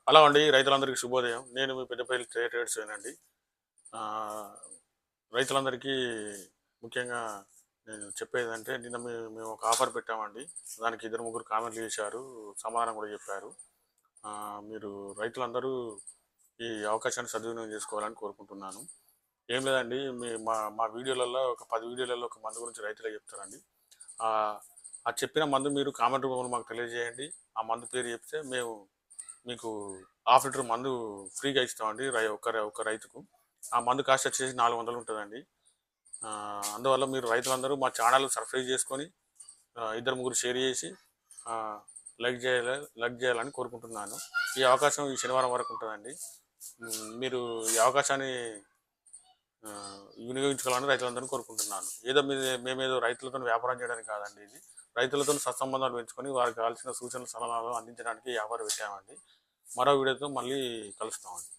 Hello అండి, రైతులందరికీ శుభోదయం. నేను మీ పెద్దపల్లి ట్రేడర్స్ అండి. రైతులందరికీ ముఖ్యంగా నేను చెప్పేదంటే నిన్న మేము ఒక ఆఫర్ పెట్టామండి. దానికి ఇద్దరు ముగ్గురు కామెంట్లు చేశారు, సమాధానం కూడా చెప్పారు. మీరు రైతులందరూ ఈ అవకాశాన్ని సద్వినియోగం చేసుకోవాలని కోరుకుంటున్నాను. ఏం లేదండి, మీ మా మా వీడియోలలో ఒక 10 వీడియోలలో ఒక మందు గురించి రైతులే చెప్తారండి. ఆ ఆ చెప్పిన మందు మీరు కామెంట్ రూపంలో మాకు తెలియజేయండి. ఆ మందు పేరు చెప్తే మేము మీకు హాఫ్ లీటర్ మందు ఫ్రీగా ఇస్తామండి ఒక రైతుకు. ఆ మందు కాస్ట్ వచ్చేసి 400 ఉంటుందండి. అందువల్ల మీరు రైతులందరూ మా ఛానల్ సబ్స్క్రైబ్ చేసుకొని ఇద్దరు ముగ్గురు షేర్ చేసి ఆ, లైక్ చేయాలని కోరుకుంటున్నాను. ఈ అవకాశం ఈ శనివారం వరకు ఉంటుందండి. మీరు ఈ అవకాశాన్ని ఆ, వినియోగించుకోవాలని రైతులందరూ కోరుకుంటున్నాను. మేమేదో రైతులతో వ్యాపారం చేయడానికి కాదండి ఇది. రైతులతో సత్సంబంధాలు పెంచుకొని వారికి కావాల్సిన సూచనలు సలహాలు అందించడానికి వ్యాపారం పెట్టామండి. మరో వీడియోతో మళ్ళీ కలుస్తామండి.